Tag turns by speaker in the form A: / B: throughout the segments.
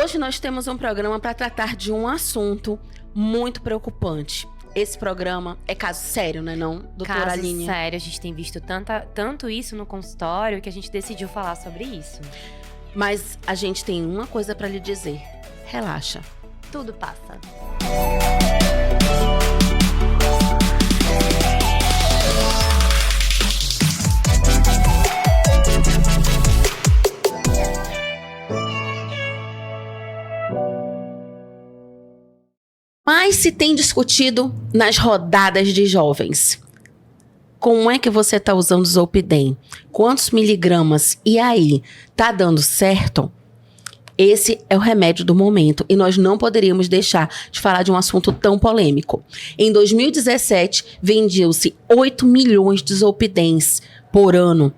A: Hoje nós temos um programa para tratar de um assunto muito preocupante. Esse programa é caso sério, né não, doutora Aline?
B: Caso sério, a gente tem visto tanto isso no consultório que a gente decidiu falar sobre isso.
A: Mas a gente tem uma coisa para lhe dizer. Relaxa.
B: Tudo passa.
A: Mas se tem discutido nas rodadas de jovens. Como é que você está usando o Zolpidem? Quantos miligramas? E aí, tá dando certo? Esse é o remédio do momento e nós não poderíamos deixar de falar de um assunto tão polêmico. Em 2017, vendiam-se 8 milhões de Zolpidens por ano.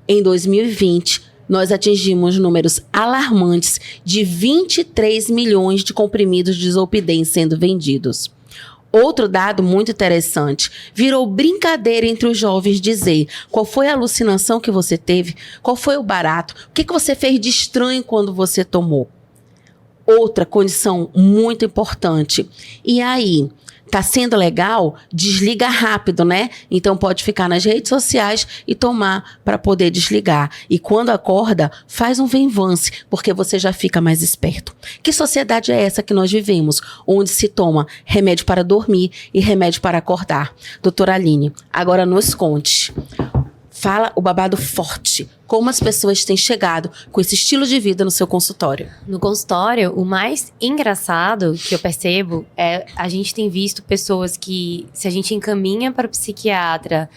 A: Em 2020, nós atingimos números alarmantes de 23 milhões de comprimidos de Zolpidem sendo vendidos. Outro dado muito interessante, virou brincadeira entre os jovens dizer qual foi a alucinação que você teve, qual foi o barato, o que você fez de estranho quando você tomou. Outra condição muito importante, e aí, tá sendo legal? Desliga rápido, né? Então pode ficar nas redes sociais e tomar para poder desligar. E quando acorda, faz um venvance, porque você já fica mais esperto. Que sociedade é essa que nós vivemos, onde se toma remédio para dormir e remédio para acordar? Doutora Aline, agora nos conte. Fala o babado forte. Como as pessoas têm chegado com esse estilo de vida no seu consultório?
B: No consultório, o mais engraçado que eu percebo é a gente tem visto pessoas que, se a gente encaminha para o psiquiatra,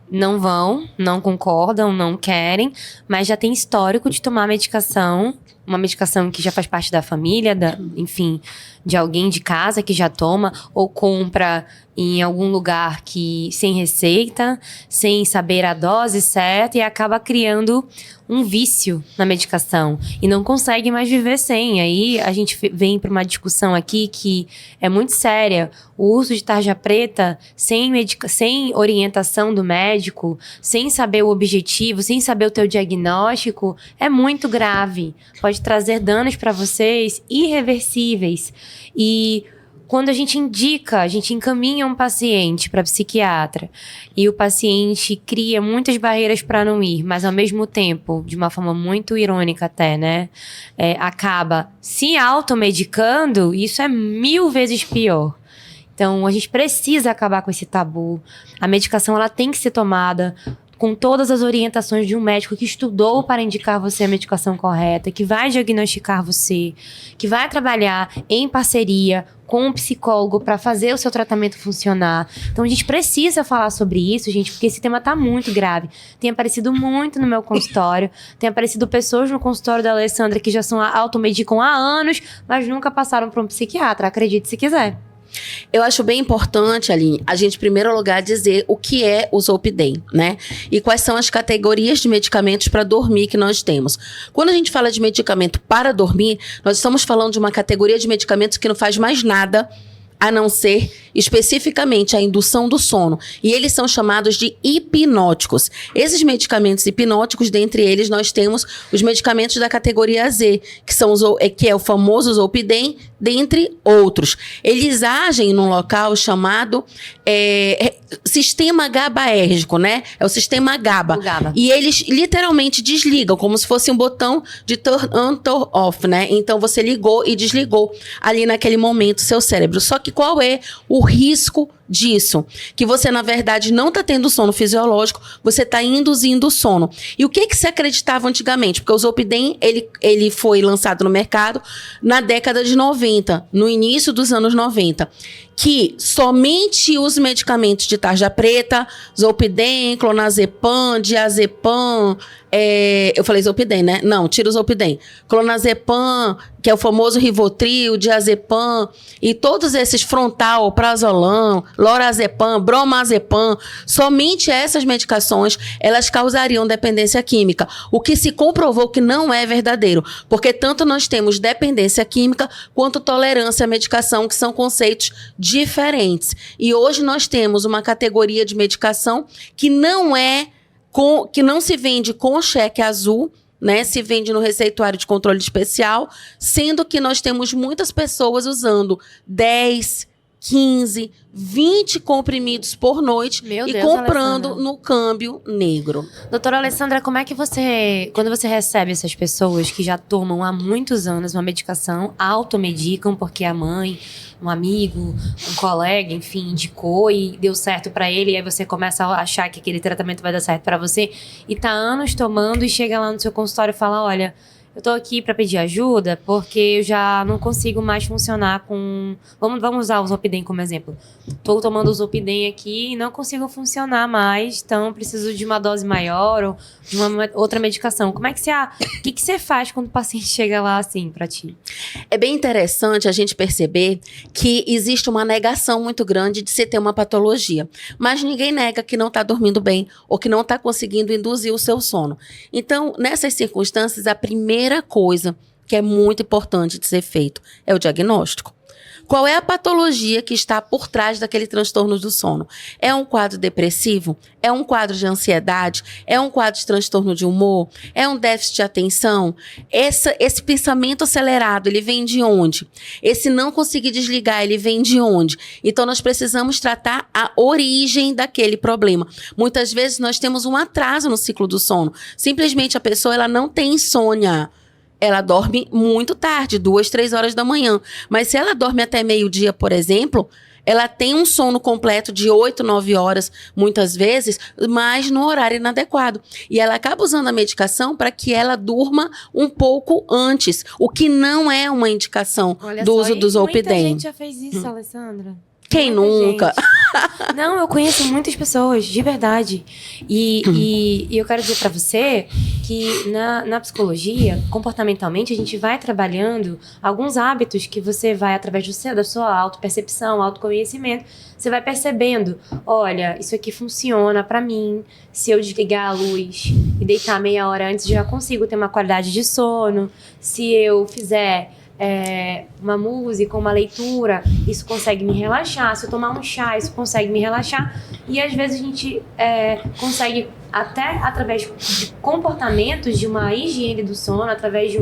B: não vão, não concordam, não querem, mas já tem histórico de tomar medicação, uma medicação que já faz parte da família, enfim, de alguém de casa que já toma, ou compra em algum lugar que sem receita, sem saber a dose certa, e acaba criando um vício na medicação e não consegue mais viver sem. Aí a gente vem para uma discussão aqui que é muito séria. O uso de tarja preta sem orientação do médico, sem saber o objetivo, sem saber o teu diagnóstico, é muito grave. Pode trazer danos para vocês irreversíveis. E quando a gente encaminha um paciente para psiquiatra e o paciente cria muitas barreiras para não ir, mas ao mesmo tempo, de uma forma muito irônica até, né, acaba se automedicando, isso é 1000 vezes pior. Então, a gente precisa acabar com esse tabu. A medicação, ela tem que ser tomada com todas as orientações de um médico que estudou para indicar você a medicação correta, que vai diagnosticar você, que vai trabalhar em parceria com um psicólogo para fazer o seu tratamento funcionar. Então, a gente precisa falar sobre isso, gente, porque esse tema tá muito grave. Tem aparecido muito no meu consultório, tem aparecido pessoas no consultório da Alessandra que já automedicam há anos, mas nunca passaram por um psiquiatra, acredite se quiser.
A: Eu acho bem importante, Aline, a gente, em primeiro lugar, dizer o que é o Zolpidem, né? E quais são as categorias de medicamentos para dormir que nós temos. Quando a gente fala de medicamento para dormir, nós estamos falando de uma categoria de medicamentos que não faz mais nada a não ser especificamente a indução do sono. E eles são chamados de hipnóticos. Esses medicamentos hipnóticos, dentre eles, nós temos os medicamentos da categoria Z, que é o famoso Zolpidem, dentre outros. Eles agem num local chamado sistema GABAérgico, né? É o sistema GABA. E eles literalmente desligam, como se fosse um botão de turn on, turn off, né? Então você ligou e desligou ali naquele momento o seu cérebro. Só que qual é o risco disso? Que você, na verdade, não está tendo sono fisiológico, você está induzindo o sono. E o que se acreditava antigamente? Porque o Zolpidem, ele foi lançado no mercado na década de 90, no início dos anos 90, que somente os medicamentos de tarja preta, Zolpidem, clonazepam, diazepam, eu falei Zolpidem, né? Não, tira o Zolpidem. Clonazepam, que é o famoso Rivotril, diazepam, e todos esses frontal, prazolam, lorazepam, bromazepam, somente essas medicações, elas causariam dependência química, o que se comprovou que não é verdadeiro, porque tanto nós temos dependência química quanto tolerância à medicação, que são conceitos diferentes. E hoje nós temos uma categoria de medicação que não se vende com cheque azul, né, se vende no receituário de controle especial, sendo que nós temos muitas pessoas usando 10, 15, 20 comprimidos por noite
B: Meu
A: e
B: Deus,
A: comprando
B: Alessandra.
A: no câmbio negro.
B: Doutora Alessandra, como é que você, quando você recebe essas pessoas que já tomam há muitos anos uma medicação, automedicam porque a mãe, um amigo, um colega, enfim, indicou e deu certo pra ele, e aí você começa a achar que aquele tratamento vai dar certo pra você, e tá anos tomando e chega lá no seu consultório e fala, olha, eu tô aqui pra pedir ajuda porque eu já não consigo mais funcionar com... Vamos usar o Zolpidem como exemplo. Tô tomando o Zolpidem aqui e não consigo funcionar mais, então preciso de uma dose maior ou de uma outra medicação. Como é que o que você faz quando o paciente chega lá assim pra ti?
A: É bem interessante a gente perceber que existe uma negação muito grande de se ter uma patologia. Mas ninguém nega que não está dormindo bem ou que não está conseguindo induzir o seu sono. Então, nessas circunstâncias, a primeira coisa que é muito importante de ser feito é o diagnóstico. Qual é a patologia que está por trás daquele transtorno do sono? É um quadro depressivo? É um quadro de ansiedade? É um quadro de transtorno de humor? É um déficit de atenção? Esse pensamento acelerado, ele vem de onde? Esse não conseguir desligar, ele vem de onde? Então, nós precisamos tratar a origem daquele problema. Muitas vezes, nós temos um atraso no ciclo do sono. Simplesmente, a pessoa ela não tem insônia. Ela dorme muito tarde, 2, 3 horas da manhã. Mas se ela dorme até meio-dia, por exemplo, ela tem um sono completo de 8, 9 horas, muitas vezes, mas no horário inadequado. E ela acaba usando a medicação para que ela durma um pouco antes, o que não é uma indicação do uso do Zolpidem.
B: Muita gente já fez isso, Alessandra.
A: Quem
B: Muita
A: nunca?
B: gente. Não, eu conheço muitas pessoas, de verdade. E eu quero dizer pra você que na psicologia, comportamentalmente, a gente vai trabalhando alguns hábitos que você vai, através da sua autopercepção, autoconhecimento, você vai percebendo, olha, isso aqui funciona pra mim, se eu desligar a luz e deitar meia hora antes, já consigo ter uma qualidade de sono, se eu fizer... uma música, uma leitura, isso consegue me relaxar. Se eu tomar um chá, isso consegue me relaxar. E às vezes a gente consegue, até através de comportamentos, de uma higiene do sono, através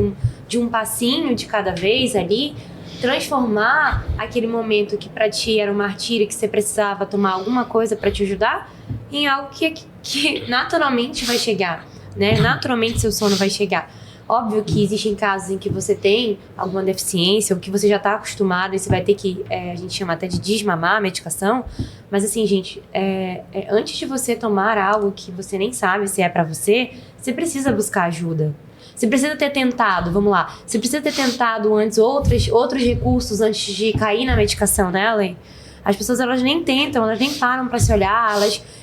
B: de um passinho de cada vez ali, transformar aquele momento que pra ti era um martírio, que você precisava tomar alguma coisa pra te ajudar, em algo que naturalmente vai chegar, né? Naturalmente seu sono vai chegar. Óbvio que existem casos em que você tem alguma deficiência ou que você já está acostumado e você vai ter que, a gente chama até de desmamar a medicação. Mas assim, gente, antes de você tomar algo que você nem sabe se é para você, você precisa buscar ajuda. Você precisa ter tentado, vamos lá, você precisa ter tentado antes outros recursos antes de cair na medicação, né, Ellen? As pessoas, elas nem tentam, elas nem param para se olhar,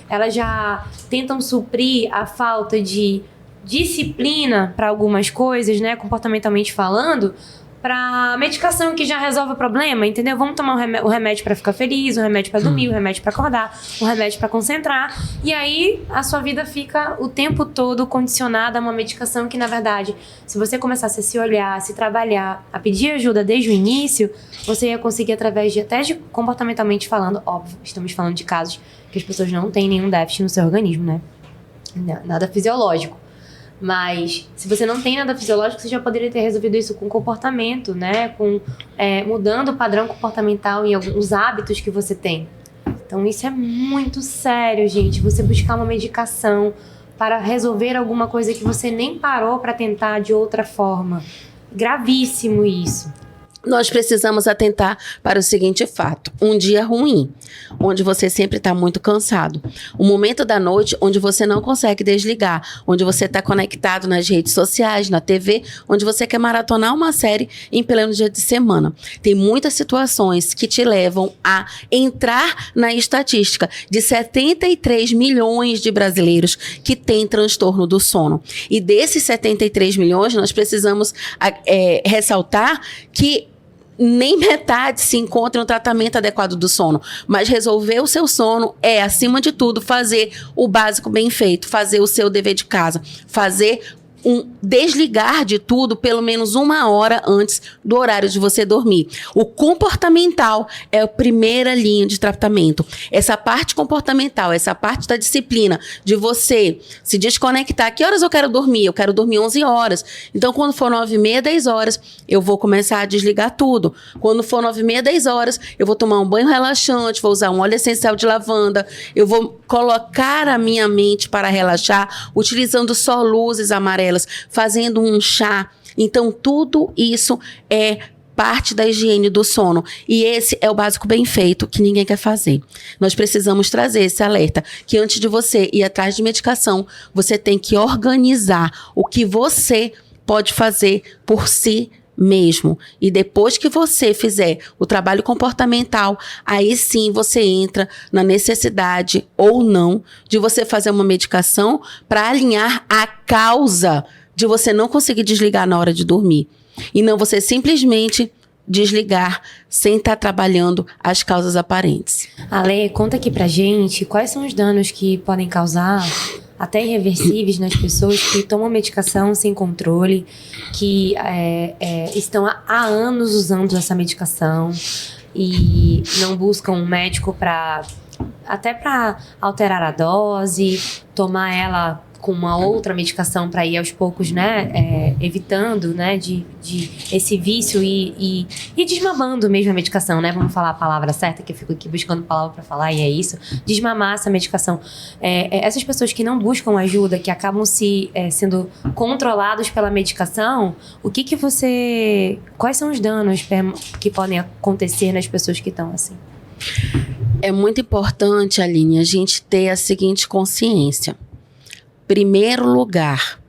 B: elas já tentam suprir a falta de disciplina para algumas coisas, né, comportamentalmente falando, para medicação que já resolve o problema, entendeu? Vamos tomar o remédio para ficar feliz, o remédio para dormir, o remédio para acordar, o remédio para concentrar, e aí a sua vida fica o tempo todo condicionada a uma medicação que, na verdade, se você começasse a se olhar, a se trabalhar, a pedir ajuda desde o início, você ia conseguir, através de, até de comportamentalmente falando, óbvio, estamos falando de casos que as pessoas não têm nenhum déficit no seu organismo, né? Nada fisiológico. Mas, se você não tem nada fisiológico, você já poderia ter resolvido isso com comportamento, né? Com mudando o padrão comportamental em alguns hábitos que você tem. Então, isso é muito sério, gente. Você buscar uma medicação para resolver alguma coisa que você nem parou para tentar de outra forma. Gravíssimo isso.
A: Nós precisamos atentar para o seguinte fato: um dia ruim, onde você sempre está muito cansado. Um momento da noite onde você não consegue desligar, onde você está conectado nas redes sociais, na TV, onde você quer maratonar uma série em pleno dia de semana. Tem muitas situações que te levam a entrar na estatística de 73 milhões de brasileiros que têm transtorno do sono. E desses 73 milhões, nós precisamos ressaltar que nem metade se encontra um tratamento adequado do sono. Mas resolver o seu sono é, acima de tudo, fazer o básico bem feito, fazer o seu dever de casa, fazer um desligar de tudo pelo menos 1 hora antes do horário de você dormir. O comportamental é a primeira linha de tratamento. Essa parte comportamental, essa parte da disciplina, de você se desconectar. Que horas eu quero dormir? Eu quero dormir 11 horas. Então, quando for 9h30, 10 horas, eu vou começar a desligar tudo. Quando for 9h30, 10 horas, eu vou tomar um banho relaxante, vou usar um óleo essencial de lavanda, eu vou colocar a minha mente para relaxar, utilizando só luzes amarelas, fazendo um chá. Então, tudo isso é parte da higiene do sono. E esse é o básico bem feito, que ninguém quer fazer. Nós precisamos trazer esse alerta, que antes de você ir atrás de medicação, você tem que organizar o que você pode fazer por si mesmo. E depois que você fizer o trabalho comportamental, aí sim você entra na necessidade ou não de você fazer uma medicação para alinhar a causa de você não conseguir desligar na hora de dormir. E não você simplesmente desligar sem estar trabalhando as causas aparentes.
B: Ale, conta aqui pra gente quais são os danos que podem causar, até irreversíveis, nas pessoas que tomam medicação sem controle, que estão há anos usando essa medicação e não buscam um médico até para alterar a dose, tomar ela com uma outra medicação para ir aos poucos, né, evitando, né, de esse vício e desmamando mesmo a medicação, né, vamos falar a palavra certa, que eu fico aqui buscando palavra para falar, e é isso, desmamar essa medicação. Essas pessoas que não buscam ajuda, que acabam sendo controlados pela medicação, quais são os danos que podem acontecer nas pessoas que estão assim?
A: É muito importante, Aline, a gente ter a seguinte consciência. Primeiro lugar,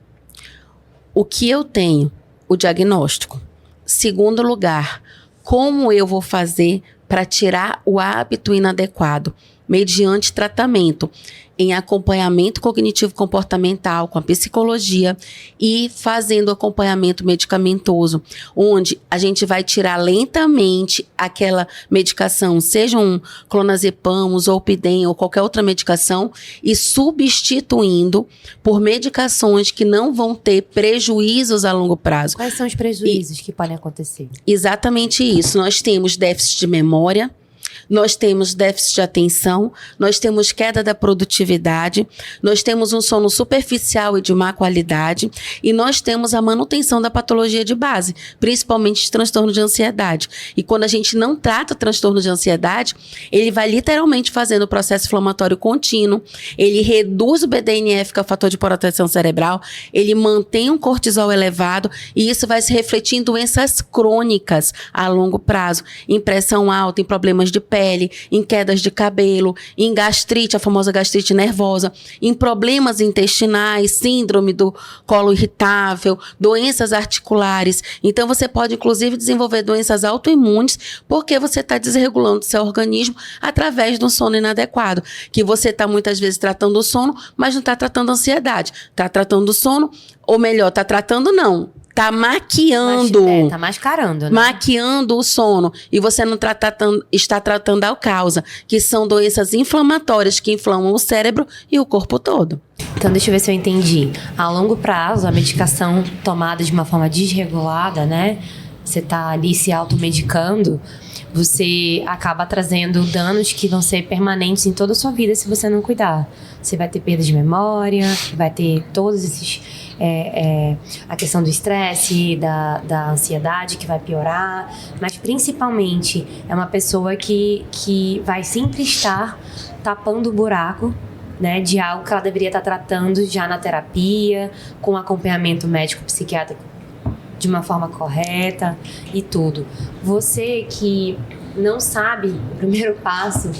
A: o que eu tenho? O diagnóstico. Segundo lugar, como eu vou fazer para tirar o hábito inadequado? Mediante tratamento, em acompanhamento cognitivo-comportamental, com a psicologia e fazendo acompanhamento medicamentoso, onde a gente vai tirar lentamente aquela medicação, seja um clonazepam, um zolpidem ou qualquer outra medicação, e substituindo por medicações que não vão ter prejuízos a longo prazo.
B: Quais são os prejuízos que podem acontecer?
A: Exatamente isso. Nós temos déficit de memória, nós temos déficit de atenção, nós temos queda da produtividade, nós temos um sono superficial e de má qualidade, e nós temos a manutenção da patologia de base, principalmente de transtorno de ansiedade. E quando a gente não trata transtorno de ansiedade, ele vai literalmente fazendo o processo inflamatório contínuo, ele reduz o BDNF, que é o fator de proteção cerebral, ele mantém um cortisol elevado, e isso vai se refletir em doenças crônicas a longo prazo, em pressão alta, em problemas de pele, em quedas de cabelo, em gastrite, a famosa gastrite nervosa, em problemas intestinais, síndrome do colo irritável, doenças articulares. Então, você pode, inclusive, desenvolver doenças autoimunes porque você está desregulando seu organismo através de um sono inadequado, que você está, muitas vezes, tratando o sono, mas não está tratando a ansiedade. Está tratando o sono, ou melhor, está tratando não. Tá maquiando.
B: Tá mascarando, né?
A: Maquiando o sono. E você não está tratando a causa, que são doenças inflamatórias que inflamam o cérebro e o corpo todo.
B: Então, deixa eu ver se eu entendi. A longo prazo, a medicação tomada de uma forma desregulada, né? Você tá ali se automedicando, você acaba trazendo danos que vão ser permanentes em toda a sua vida se você não cuidar. Você vai ter perda de memória, vai ter todos esses... a questão do estresse, da ansiedade que vai piorar, mas principalmente é uma pessoa que vai sempre estar tapando o buraco, né, de algo que ela deveria estar tratando já na terapia, com acompanhamento médico-psiquiátrico de uma forma correta e tudo. Você que não sabe o primeiro passo,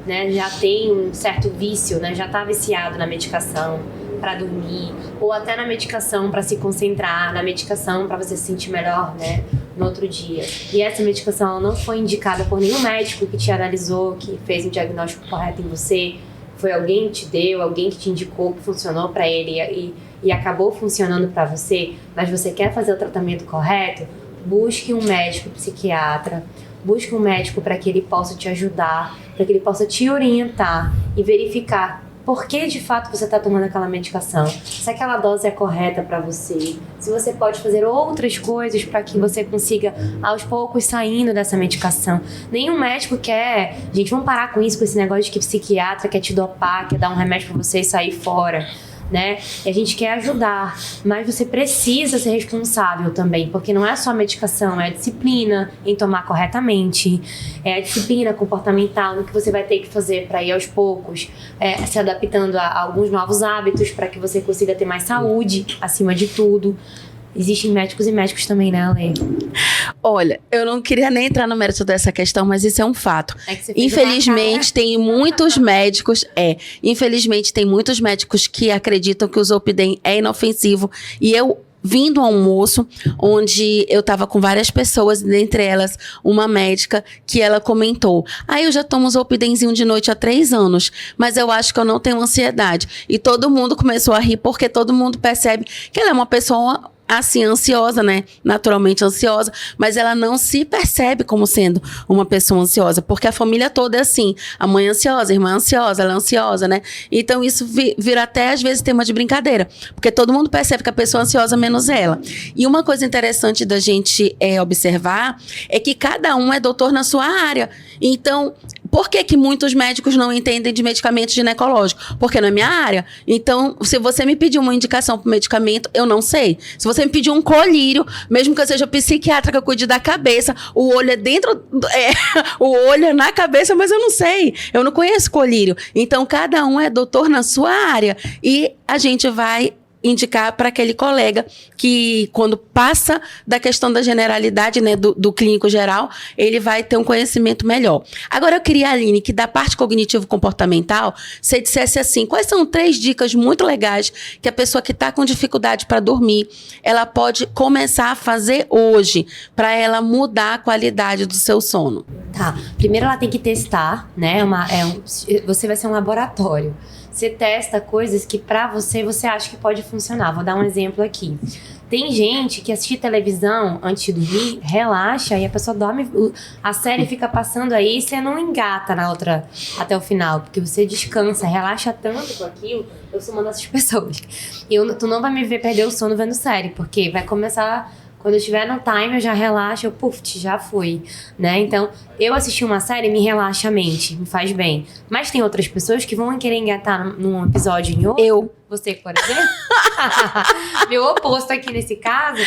B: né, já tem um certo vício, né, já está viciado na medicação para dormir, ou até na medicação para se concentrar, na medicação para você se sentir melhor, né, no outro dia. E essa medicação ela não foi indicada por nenhum médico que te analisou, que fez um diagnóstico correto em você. Foi alguém que te deu, alguém que te indicou, que funcionou para ele e acabou funcionando para você, mas você quer fazer o tratamento correto? Busque um médico psiquiatra, busque um médico para que ele possa te ajudar, para que ele possa te orientar e verificar por que de fato você está tomando aquela medicação, se aquela dose é correta para você, se você pode fazer outras coisas para que você consiga aos poucos saindo dessa medicação. Nenhum médico quer, gente, vamos parar com isso, com esse negócio de que psiquiatra quer te dopar, quer dar um remédio para você e sair fora, né? E a gente quer ajudar, mas você precisa ser responsável também, porque não é só a medicação, é a disciplina em tomar corretamente, é a disciplina comportamental no que você vai ter que fazer para ir aos poucos, se adaptando a alguns novos hábitos para que você consiga ter mais saúde acima de tudo. Existem médicos e médicos também, né, Ale?
A: Olha, eu não queria nem entrar no mérito dessa questão, mas isso é um fato. Infelizmente, tem muitos médicos, infelizmente tem muitos médicos que acreditam que o Zolpidem é inofensivo. E eu vim do almoço, onde eu tava com várias pessoas, dentre elas uma médica, que ela comentou: eu já tomo Zolpidemzinho de noite há 3 anos, mas eu acho que eu não tenho ansiedade. E todo mundo começou a rir, porque todo mundo percebe que ela é uma pessoa assim, ansiosa, né? Naturalmente ansiosa, mas ela não se percebe como sendo uma pessoa ansiosa, porque a família toda é assim. A mãe é ansiosa, a irmã é ansiosa, ela é ansiosa, né? Então isso vira até, às vezes, tema de brincadeira, porque todo mundo percebe que a pessoa é ansiosa, menos ela. E uma coisa interessante da gente observar é que cada um é doutor na sua área. Então, por que muitos médicos não entendem de medicamento ginecológico? Porque não é minha área. Então, se você me pedir uma indicação para medicamento, eu não sei. Se você me pedir um colírio, mesmo que eu seja psiquiatra, que eu cuide da cabeça, o olho é dentro, o olho é na cabeça, mas eu não sei. Eu não conheço colírio. Então, cada um é doutor na sua área. E a gente vai indicar para aquele colega que, quando passa da questão da generalidade, né, do clínico geral, ele vai ter um conhecimento melhor. Agora, eu queria, Aline, que da parte cognitivo-comportamental, você dissesse assim: quais são 3 dicas muito legais que a pessoa que está com dificuldade para dormir, ela pode começar a fazer hoje, para ela mudar a qualidade do seu sono?
B: Tá. Primeiro ela tem que testar, né? Você vai ser um laboratório. Você testa coisas que pra você acha que pode funcionar. Vou dar um exemplo aqui. Tem gente que assiste televisão antes de dormir, relaxa e a pessoa dorme, a série fica passando aí e você não engata na outra até o final, porque você descansa, relaxa tanto com aquilo. Eu sou uma dessas pessoas. Tu não vai me ver perder o sono vendo série, porque vai começar... Quando eu estiver no time, eu já relaxo, já fui, né? Então, eu assistir uma série me relaxa a mente, me faz bem. Mas tem outras pessoas que vão querer engatar num episódio em outro.
A: Eu.
B: Você, por exemplo. Meu oposto aqui nesse caso.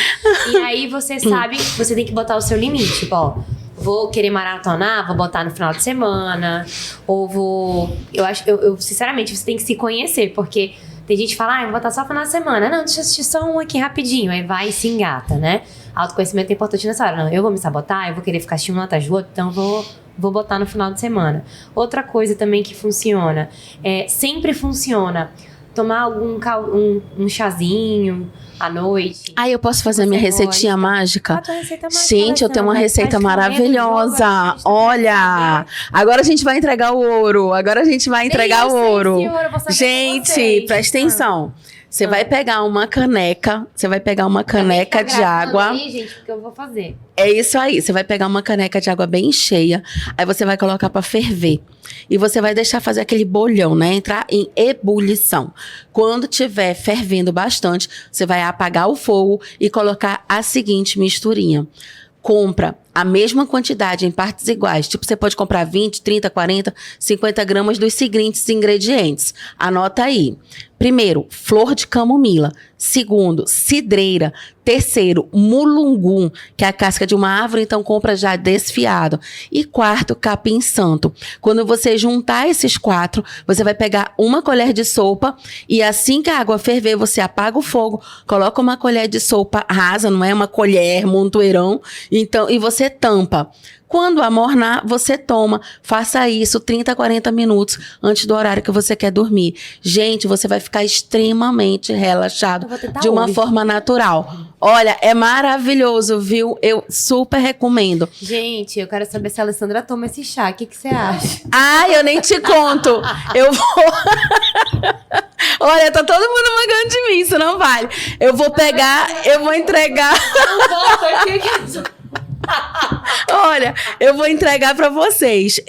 B: E aí você sabe, você tem que botar o seu limite. Tipo, vou querer maratonar, vou botar no final de semana. Ou vou... Eu sinceramente, você tem que se conhecer, porque... Tem gente que fala, eu vou botar só no final de semana. Não, deixa eu assistir só um aqui rapidinho. Aí vai e se engata, né? Autoconhecimento é importante nessa hora. Não, eu vou me sabotar, eu vou querer ficar assistindo um atrás do outro, então vou botar no final de semana. Outra coisa também que funciona, sempre funciona, tomar um chazinho à noite.
A: Eu posso fazer minha receitinha mágica?
B: Tua receita mágica.
A: Gente, eu tenho uma receita maravilhosa. Olha, agora a gente vai entregar o ouro. Gente, presta atenção. Você vai pegar uma caneca, de água.
B: Aí, gente, porque eu vou fazer.
A: É isso aí, você vai pegar uma caneca de água bem cheia, aí você vai colocar para ferver. E você vai deixar fazer aquele bolhão, né? Entrar em ebulição. Quando tiver fervendo bastante, você vai apagar o fogo e colocar a seguinte misturinha. Compra a mesma quantidade em partes iguais. Tipo, você pode comprar 20, 30, 40, 50 gramas dos seguintes ingredientes. Anota aí. Primeiro, flor de camomila. Segundo, cidreira. Terceiro, mulungum, que é a casca de uma árvore, então compra já desfiado. E quarto, capim santo. Quando você juntar esses 4, você vai pegar uma colher de sopa e assim que a água ferver, você apaga o fogo, coloca uma colher de sopa rasa, não é uma colher, montoeirão, então, e você tampa. Quando amornar, você toma. Faça isso 30, 40 minutos antes do horário que você quer dormir. Gente, você vai ficar extremamente relaxado de uma forma natural. Olha, é maravilhoso, viu? Eu super recomendo.
B: Gente, eu quero saber se a Alessandra toma esse chá. O que você acha?
A: Eu nem te conto. Eu vou... Olha, tá todo mundo mangando de mim, isso não vale. Eu vou pegar, eu vou entregar... Olha, eu vou entregar pra vocês.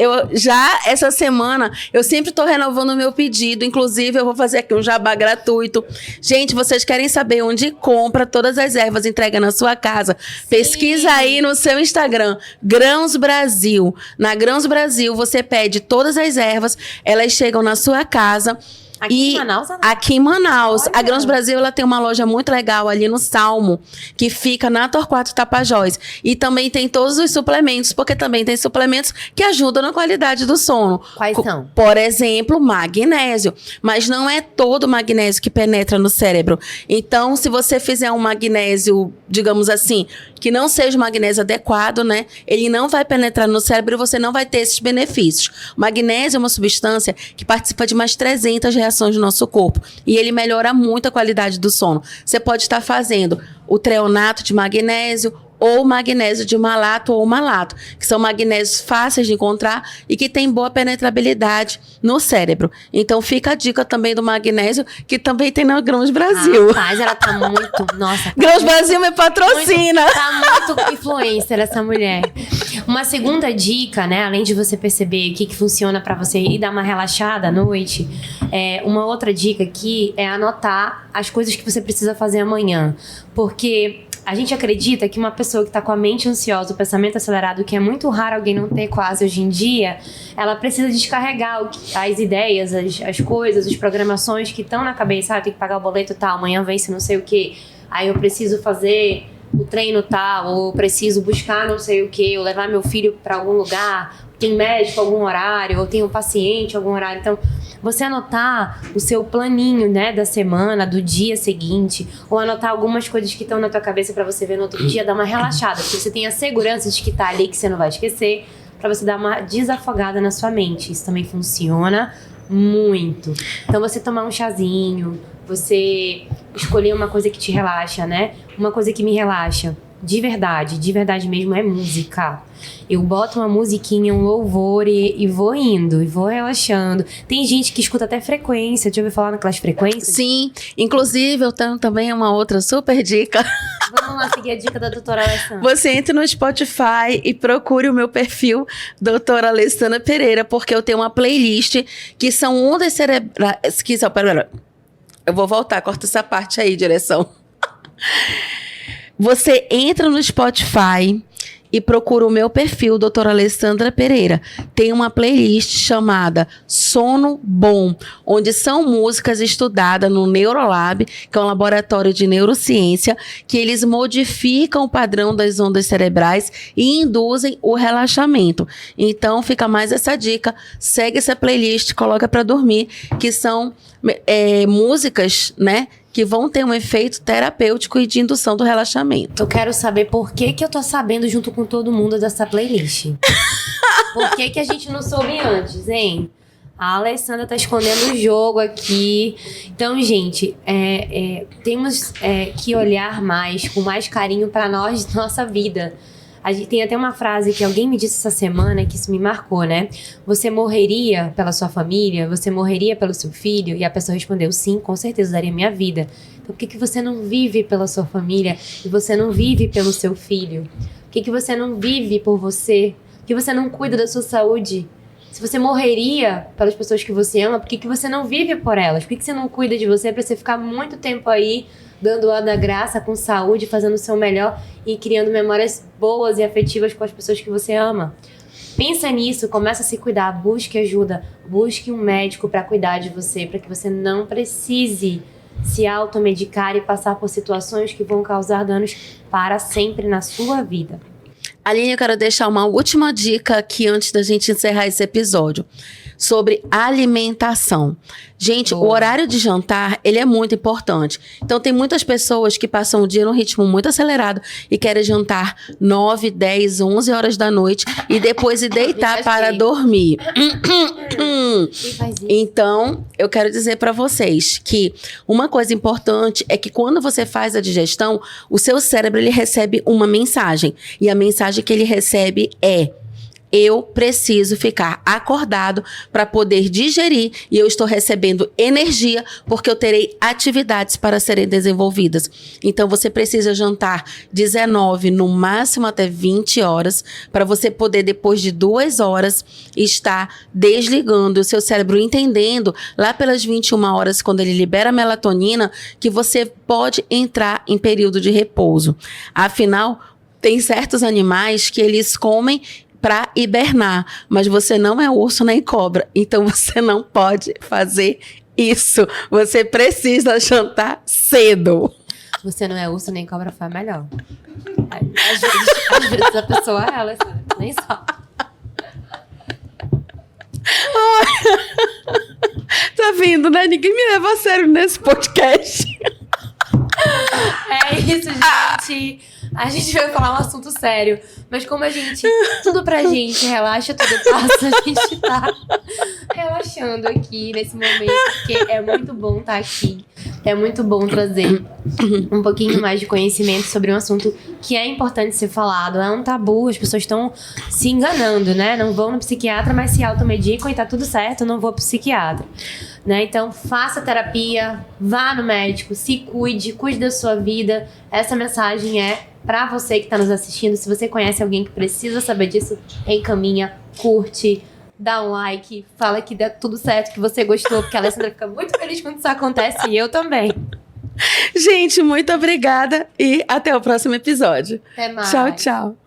A: Essa semana, eu sempre tô renovando o meu pedido. Inclusive, eu vou fazer aqui um jabá gratuito. Gente, vocês querem saber onde compra todas as ervas, entrega na sua casa? Sim. Pesquisa aí no seu Instagram, Grãos Brasil. Na Grãos Brasil, você pede todas as ervas, elas chegam na sua casa.
B: Aqui em Manaus?
A: Aqui em Manaus.
B: Olha.
A: A Grãos Brasil, ela tem uma loja muito legal ali no Salmo, que fica na Torquato Tapajós. E também tem todos os suplementos, porque também tem suplementos que ajudam na qualidade do sono.
B: Quais são?
A: Por exemplo, magnésio. Mas não é todo magnésio que penetra no cérebro. Então, se você fizer um magnésio, digamos assim, que não seja o magnésio adequado, né? Ele não vai penetrar no cérebro e você não vai ter esses benefícios. O magnésio é uma substância que participa de mais 300 reações do nosso corpo. E ele melhora muito a qualidade do sono. Você pode estar fazendo o treonato de magnésio ou magnésio de malato ou malato, que são magnésios fáceis de encontrar e que têm boa penetrabilidade no cérebro. Então fica a dica também do magnésio, que também tem na Grãos Brasil.
B: Rapaz, ela tá muito... Nossa. Tá
A: Grãos Brasil me patrocina.
B: Tá muito influencer essa mulher. Uma segunda dica, né, além de você perceber o que funciona pra você e dar uma relaxada à noite, uma outra dica aqui é anotar as coisas que você precisa fazer amanhã. Porque a gente acredita que uma pessoa que está com a mente ansiosa, o pensamento acelerado, que é muito raro alguém não ter quase hoje em dia, ela precisa descarregar as ideias, as coisas, as programações que estão na cabeça. Eu tenho que pagar o boleto tal, amanhã vence não sei o quê. Aí eu preciso fazer o treino tal, ou preciso buscar não sei o quê, ou levar meu filho para algum lugar, tem médico algum horário, ou tem um paciente algum horário. Então, você anotar o seu planinho, né, da semana, do dia seguinte, ou anotar algumas coisas que estão na tua cabeça para você ver no outro dia, dar uma relaxada, porque você tem a segurança de que tá ali, que você não vai esquecer, para você dar uma desafogada na sua mente. Isso também funciona muito. Então, você tomar um chazinho, você escolher uma coisa que te relaxa, né? Uma coisa que me relaxa, de verdade mesmo, é música. Eu boto uma musiquinha, um louvor e vou indo, e vou relaxando. Tem gente que escuta até frequência. Já ouviu falar naquelas frequências?
A: Sim, inclusive eu tenho também uma outra super dica.
B: Vamos lá seguir a dica da doutora Alessandra.
A: Você entra no Spotify e procure o meu perfil, doutora Alessandra Pereira, porque eu tenho uma playlist que são ondas cerebrais... Pera. Eu vou voltar, corta essa parte aí, direção. Você entra no Spotify e procura o meu perfil, doutora Alessandra Pereira. Tem uma playlist chamada Sono Bom, onde são músicas estudadas no Neurolab, que é um laboratório de neurociência, que eles modificam o padrão das ondas cerebrais e induzem o relaxamento. Então, fica mais essa dica. Segue essa playlist, coloca para dormir, que são músicas, né, que vão ter um efeito terapêutico e de indução do relaxamento.
B: Eu quero saber por que eu tô sabendo junto com todo mundo dessa playlist. Por que a gente não soube antes, hein? A Alessandra tá escondendo o jogo aqui. Então, gente, temos que olhar mais, com mais carinho para nós, nossa vida. A gente tem até uma frase que alguém me disse essa semana que isso me marcou, né? Você morreria pela sua família? Você morreria pelo seu filho? E a pessoa respondeu, sim, com certeza daria minha vida. Então, por que você não vive pela sua família e você não vive pelo seu filho? Por que você não vive por você? Por que você não cuida da sua saúde? Se você morreria pelas pessoas que você ama, por que você não vive por elas? Por que você não cuida de você para você ficar muito tempo aí dando a da graça, com saúde, fazendo o seu melhor e criando memórias boas e afetivas com as pessoas que você ama? Pensa nisso, começa a se cuidar, busque ajuda, busque um médico para cuidar de você, para que você não precise se automedicar e passar por situações que vão causar danos para sempre na sua vida.
A: Aline, eu quero deixar uma última dica aqui antes da gente encerrar esse episódio. Sobre alimentação. Gente, o horário de jantar, ele é muito importante. Então, tem muitas pessoas que passam o dia num ritmo muito acelerado e querem jantar 9, 10, 11 horas da noite e depois ir deitar para dormir. Então, eu quero dizer para vocês que uma coisa importante é que quando você faz a digestão, o seu cérebro ele recebe uma mensagem. E a mensagem que ele recebe é: eu preciso ficar acordado para poder digerir e eu estou recebendo energia porque eu terei atividades para serem desenvolvidas. Então, você precisa jantar 19, no máximo até 20 horas, para você poder, depois de 2 horas, estar desligando o seu cérebro, entendendo lá pelas 21 horas, quando ele libera a melatonina, que você pode entrar em período de repouso. Afinal, tem certos animais que eles comem para hibernar, mas você não é urso nem cobra, então você não pode fazer isso. Você precisa jantar cedo.
B: Você não é urso nem cobra, foi melhor. Às vezes a pessoa é ela, nem sabe.
A: Tá vindo, né? Ninguém me leva a sério nesse podcast.
B: É isso, gente. A gente vai falar um assunto sério. Mas como a gente... Tudo pra gente relaxa, tudo passa. A gente tá relaxando aqui nesse momento. Porque é muito bom estar aqui. É muito bom trazer um pouquinho mais de conhecimento sobre um assunto que é importante ser falado. É um tabu. As pessoas estão se enganando, né? Não vão no psiquiatra, mas se automedicam e tá tudo certo. Não vou pro psiquiatra. Né? Então, faça terapia, vá no médico, se cuide da sua vida. Essa mensagem é pra você que tá nos assistindo. Se você conhece alguém que precisa saber disso, encaminha, curte, dá um like, fala que dá tudo certo, que você gostou, porque a Alessandra fica muito feliz quando isso acontece e eu também.
A: Gente, muito obrigada e até o próximo episódio.
B: Até mais.
A: Tchau, tchau.